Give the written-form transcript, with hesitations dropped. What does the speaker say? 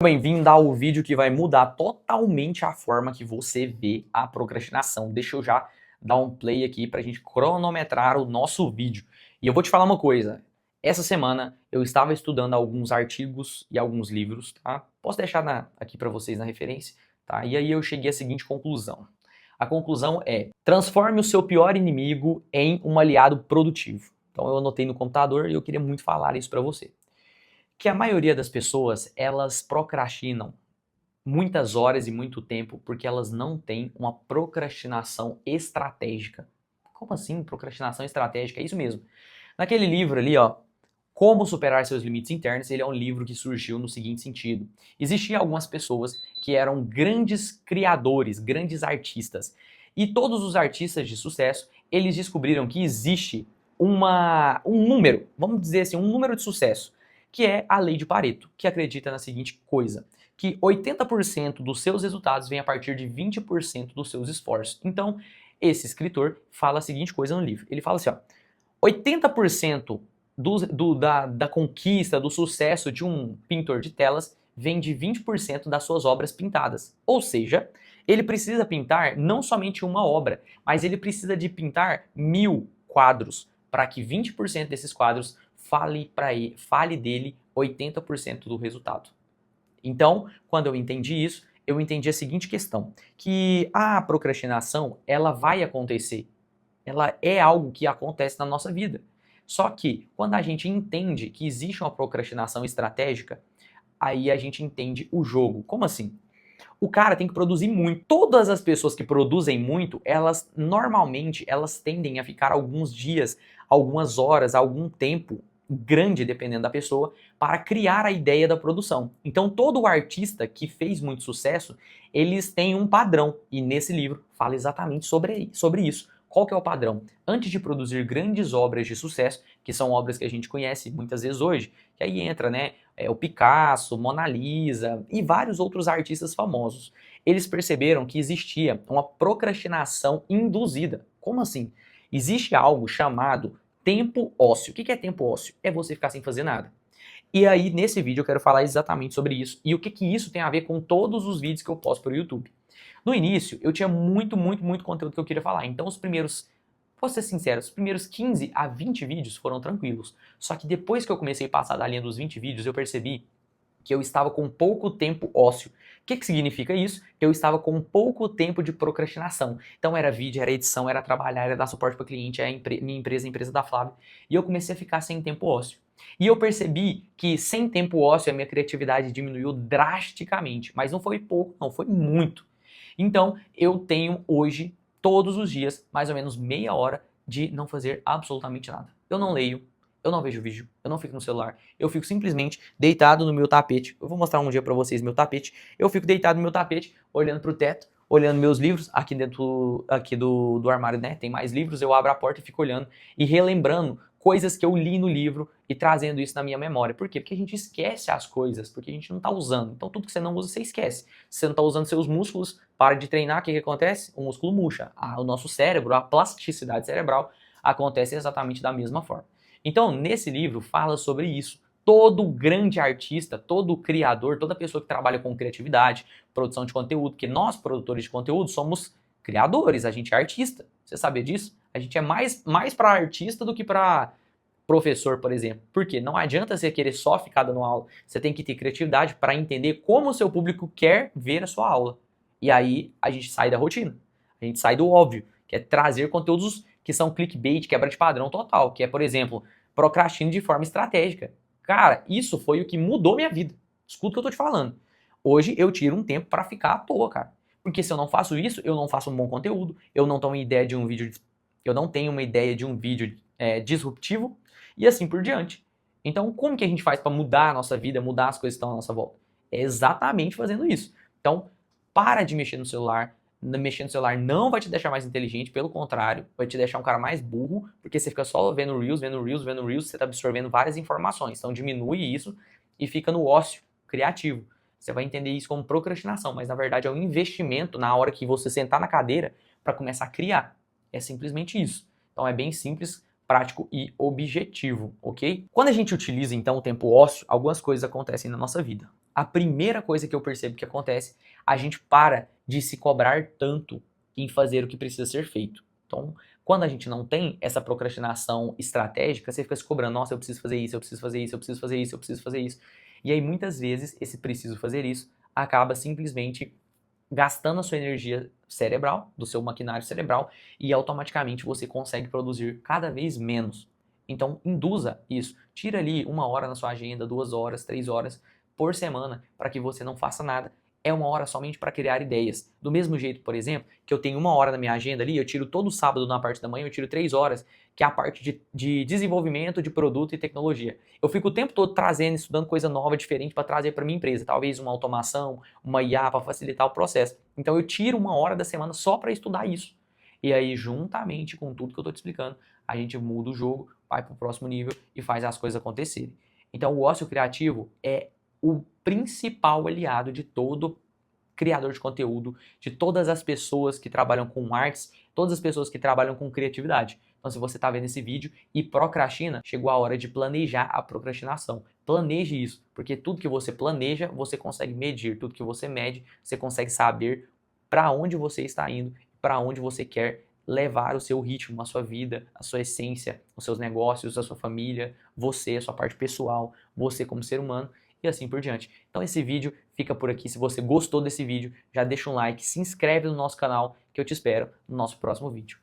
Bem-vindo ao vídeo que vai mudar totalmente a forma que você vê a procrastinação. Deixa eu já dar um play aqui para a gente cronometrar o nosso vídeo. E eu vou te falar uma coisa. Essa semana eu estava estudando alguns artigos e alguns livros, tá? Posso deixar aqui para vocês na referência, tá? E aí eu cheguei à seguinte conclusão. A conclusão é: transforme o seu pior inimigo em um aliado produtivo. Então eu anotei no computador e eu queria muito falar isso para você. Que a maioria das pessoas, elas procrastinam muitas horas e muito tempo porque elas não têm uma procrastinação estratégica. Como assim procrastinação estratégica? É isso mesmo. Naquele livro ali, ó, Como Superar Seus Limites Internos, ele é um livro que surgiu no seguinte sentido. Existiam algumas pessoas que eram grandes criadores, grandes artistas. E todos os artistas de sucesso, eles descobriram que existe um número, vamos dizer assim, um número de sucesso, que é a lei de Pareto, que acredita na seguinte coisa, que 80% dos seus resultados vem a partir de 20% dos seus esforços. Então, esse escritor fala a seguinte coisa no livro. Ele fala assim, ó, 80% da conquista, do sucesso de um pintor de telas vem de 20% das suas obras pintadas. Ou seja, ele precisa pintar não somente uma obra, mas ele precisa de pintar 1000 quadros para que 20% desses quadros fale dele 80% do resultado. Então, quando eu entendi isso, eu entendi a seguinte questão, que a procrastinação, ela vai acontecer. Ela é algo que acontece na nossa vida. Só que, quando a gente entende que existe uma procrastinação estratégica, aí a gente entende o jogo. Como assim? O cara tem que produzir muito. Todas as pessoas que produzem muito, elas normalmente elas tendem a ficar alguns dias, algumas horas, algum tempo grande, dependendo da pessoa, para criar a ideia da produção. Então, todo artista que fez muito sucesso, eles têm um padrão. E nesse livro fala exatamente sobre isso. Qual que é o padrão? Antes de produzir grandes obras de sucesso, que são obras que a gente conhece muitas vezes hoje, que aí entra, né, o Picasso, Mona Lisa e vários outros artistas famosos, eles perceberam que existia uma procrastinação induzida. Como assim? Existe algo chamado tempo ósseo. O que é tempo ósseo? É você ficar sem fazer nada. E aí, nesse vídeo, eu quero falar exatamente sobre isso e o que isso tem a ver com todos os vídeos que eu posto para o YouTube. No início, eu tinha muito conteúdo que eu queria falar. Então, vou ser sincero, os primeiros 15 a 20 vídeos foram tranquilos. Só que depois que eu comecei a passar da linha dos 20 vídeos, eu percebi que eu estava com pouco tempo ósseo. O que significa isso? Que eu estava com pouco tempo de procrastinação. Então era vídeo, era edição, era trabalhar, era dar suporte para cliente, minha empresa, a empresa da Flávia. E eu comecei a ficar sem tempo ósseo. E eu percebi que sem tempo ósseo a minha criatividade diminuiu drasticamente. Mas não foi pouco, não, foi muito. Então eu tenho hoje, todos os dias, mais ou menos meia hora de não fazer absolutamente nada. Eu não leio, eu não vejo vídeo, eu não fico no celular, eu fico simplesmente deitado no meu tapete. Eu vou mostrar um dia pra vocês meu tapete. Eu fico deitado no meu tapete, olhando pro teto, olhando meus livros. Aqui dentro do armário, né, tem mais livros. Eu abro a porta e fico olhando e relembrando coisas que eu li no livro e trazendo isso na minha memória. Por quê? Porque a gente esquece as coisas, porque a gente não tá usando. Então tudo que você não usa, você esquece. Se você não tá usando seus músculos, para de treinar, o que acontece? O músculo murcha. O nosso cérebro, a plasticidade cerebral acontece exatamente da mesma forma. Então, nesse livro fala sobre isso. Todo grande artista, todo criador, toda pessoa que trabalha com criatividade, produção de conteúdo, porque nós, produtores de conteúdo, somos criadores, a gente é artista. Você sabia disso? A gente é mais para artista do que para professor, por exemplo. Por quê? Não adianta você querer só ficar dando aula. Você tem que ter criatividade para entender como o seu público quer ver a sua aula. E aí a gente sai da rotina. A gente sai do óbvio, que é trazer conteúdos que são clickbait, quebra de padrão total, que é, por exemplo, procrastine de forma estratégica. Cara, isso foi o que mudou minha vida. Escuta o que eu tô te falando. Hoje eu tiro um tempo para ficar à toa, cara. Porque se eu não faço isso, eu não faço um bom conteúdo, eu não tenho uma ideia de um vídeo, disruptivo e assim por diante. Então, como que a gente faz para mudar a nossa vida, mudar as coisas que estão à nossa volta? É exatamente fazendo isso. Então, para de mexer no celular. Mexer no celular não vai te deixar mais inteligente, pelo contrário, vai te deixar um cara mais burro, porque você fica só vendo Reels, você está absorvendo várias informações. Então diminui isso e fica no ócio criativo. Você vai entender isso como procrastinação, mas na verdade é um investimento na hora que você sentar na cadeira para começar a criar. É simplesmente isso. Então é bem simples, prático e objetivo, ok? Quando a gente utiliza então o tempo ósseo, algumas coisas acontecem na nossa vida. a primeira coisa que eu percebo que acontece, a gente para de se cobrar tanto em fazer o que precisa ser feito. Então, quando a gente não tem essa procrastinação estratégica, você fica se cobrando, nossa, eu preciso fazer isso, eu preciso fazer isso, eu preciso fazer isso, eu preciso fazer isso. E aí, muitas vezes, esse preciso fazer isso acaba simplesmente gastando a sua energia cerebral, do seu maquinário cerebral, e automaticamente você consegue produzir cada vez menos. Então, induza isso. Tira ali 1 hora na sua agenda, 2 horas, 3 horas por semana para que você não faça nada. É 1 hora somente para criar ideias. Do mesmo jeito, por exemplo, que eu tenho 1 hora na minha agenda ali, eu tiro todo sábado na parte da manhã, eu tiro 3 horas, que é a parte de desenvolvimento de produto e tecnologia. Eu fico o tempo todo trazendo, estudando coisa nova, diferente para trazer para minha empresa. Talvez uma automação, uma IA para facilitar o processo. Então eu tiro 1 hora da semana só para estudar isso. E aí, juntamente com tudo que eu estou te explicando, a gente muda o jogo, vai para o próximo nível e faz as coisas acontecerem. Então o ócio criativo é o principal aliado de todo criador de conteúdo, de todas as pessoas que trabalham com artes, todas as pessoas que trabalham com criatividade. Então, se você está vendo esse vídeo e procrastina, chegou a hora de planejar a procrastinação. Planeje isso, porque tudo que você planeja, você consegue medir. Tudo que você mede, você consegue saber para onde você está indo, para onde você quer levar o seu ritmo, a sua vida, a sua essência, os seus negócios, a sua família, você, a sua parte pessoal, você como ser humano e assim por diante. Então esse vídeo fica por aqui. Se você gostou desse vídeo, já deixa um like, se inscreve no nosso canal que eu te espero no nosso próximo vídeo.